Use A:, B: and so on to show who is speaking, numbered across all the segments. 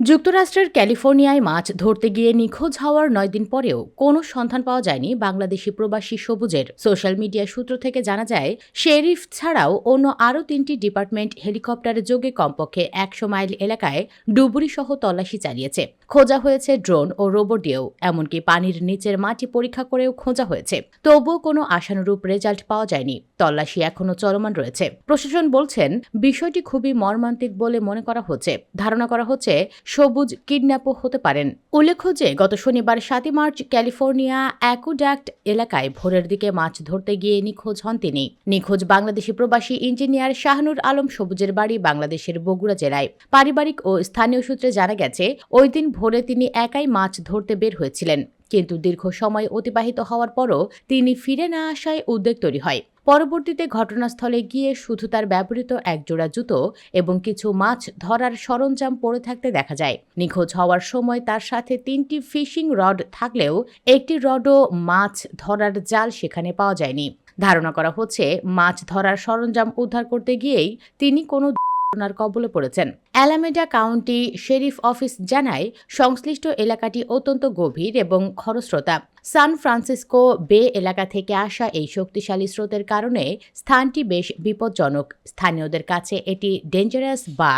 A: যুক্তরাষ্ট্রের ক্যালিফোর্নিয়ায় মাছ ধরতে গিয়ে নিখোঁজ হওয়ার ৯ দিন পরেও কোনো সন্ধান পাওয়া যায়নি বাংলাদেশি প্রবাসী সবুজের। সোশ্যাল মিডিয়া সূত্র থেকে জানা যায়, শেরিফ ছাড়াও অন্য আরও ৩টি ডিপার্টমেন্ট হেলিকপ্টারে যোগে কমপক্ষে ১০০ মাইল এলাকায় ডুবুরিসহ তল্লাশি চালিয়েছে। খোঁজা হয়েছে ড্রোন ও রোবট দিয়েও, এমনকি পানির নিচের মাটি পরীক্ষা করেও খোঁজা হয়েছে। তবুও কোনো আশানুরূপ রেজাল্ট পাওয়া যায়নি। তল্লাশি এখনও চলমান রয়েছে। প্রশাসন বলছেন, বিষয়টি খুবই মর্মান্তিক বলে মনে করা হচ্ছে। ধারণা করা হচ্ছে সবুজ কিডন্যাপও হতে পারেন। উল্লেখ্য যে গত শনিবার ৭ই মার্চ ক্যালিফোর্নিয়া অ্যাকুডাক্ট এলাকায় ভোরের দিকে মাছ ধরতে গিয়ে নিখোঁজ হন তিনি। নিখোঁজ বাংলাদেশি প্রবাসী ইঞ্জিনিয়ার শাহনুর আলম সবুজের বাড়ি বাংলাদেশের বগুড়া জেলায়। পারিবারিক ও স্থানীয় সূত্রে জানা গেছে, ওই দিন ভোরে তিনি একাই মাছ ধরতে বের হয়েছিলেন। কিন্তু দীর্ঘ সময় অতিবাহিত হওয়ার পরও তিনি ফিরে না আসায় উদ্বেগ তৈরি হয়। পরবর্তীতে ঘটনাস্থলে গিয়ে শুধু তার ব্যবহৃত একজোড়া জুতো এবং কিছু মাছ ধরার সরঞ্জাম পড়ে থাকতে দেখা যায়। নিখোঁজ হওয়ার সময় তার সাথে ৩টি ফিশিং রড থাকলেও একটি রডও মাছ ধরার জাল সেখানে পাওয়া যায়নি। ধারণা করা হচ্ছে, মাছ ধরার সরঞ্জাম উদ্ধার করতে গিয়েই তিনি কোনো ঘটনার কবলে পড়েছেন। অ্যালামেডা কাউন্টি শেরিফ অফিস জানায়, সংশ্লিষ্ট এলাকাটি অত্যন্ত গভীর এবং খরস্রোতা। সান ফ্রান্সিসকো বে এলাকা থেকে আসা এই শক্তিশালী স্রোতের কারণে স্থানটি বেশ বিপজ্জনক। স্থানীয়দের কাছে এটি ডেঞ্জারাস বা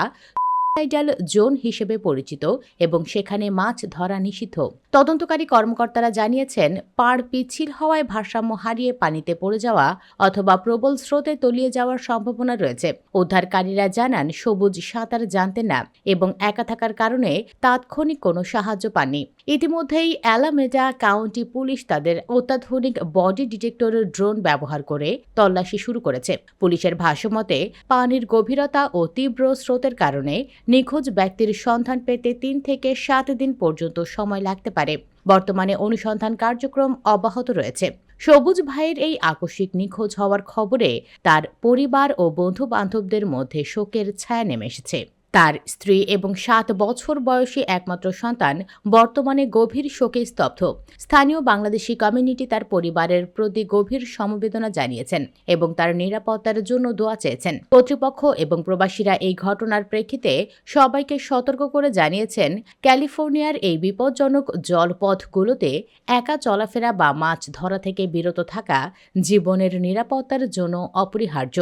A: সুইসাইডাল জোন হিসেবে পরিচিত এবং সেখানে মাছ ধরা নিষিদ্ধ। তদন্তকারী কর্মকর্তারা জানিয়েছেন, পাড় পিচ্ছিল হওয়ায় ভারসাম্য হারিয়ে পানিতে পড়ে যাওয়া অথবা প্রবল স্রোতে তলিয়ে যাওয়ার সম্ভাবনা রয়েছে। উদ্ধারকারীরা জানান, সবুজ সাঁতার জানতেন না এবং একা থাকার কারণে তাৎক্ষণিক কোনো সাহায্য পাননি। ইতিমধ্যেই অ্যালামেডা কাউন্টি পুলিশ তাদের অত্যাধুনিক বডি ডিটেক্টর ড্রোন ব্যবহার করে তল্লাশি শুরু করেছে। পুলিশের ভাষ্যমতে, পানির গভীরতা ও তীব্র স্রোতের কারণে নিখোঁজ ব্যক্তির সন্ধান পেতে ৩ থেকে ৭ দিন পর্যন্ত সময় লাগতে পারে। বর্তমানে অনুসন্ধান কার্যক্রম অব্যাহত রয়েছে। সবুজ ভাইয়ের এই আকস্মিক নিখোঁজ হওয়ার খবরে তার পরিবার ও বন্ধু বান্ধবদের মধ্যে শোকের ছায়া নেমে এসেছে। তার স্ত্রী এবং ৭ বছর বয়সী একমাত্র সন্তান বর্তমানে গভীর শোকে স্তব্ধ। স্থানীয় বাংলাদেশি কমিউনিটি তার পরিবারের প্রতি গভীর সমবেদনা জানিয়েছেন এবং তার নিরাপত্তার জন্য দোয়া চেয়েছেন। কর্তৃপক্ষ এবং প্রবাসীরা এই ঘটনার প্রেক্ষিতে সবাইকে সতর্ক করে জানিয়েছেন, ক্যালিফোর্নিয়ার এই বিপজ্জনক জলপথগুলোতে একা চলাফেরা বা মাছ ধরা থেকে বিরত থাকা জীবনের নিরাপত্তার জন্য অপরিহার্য।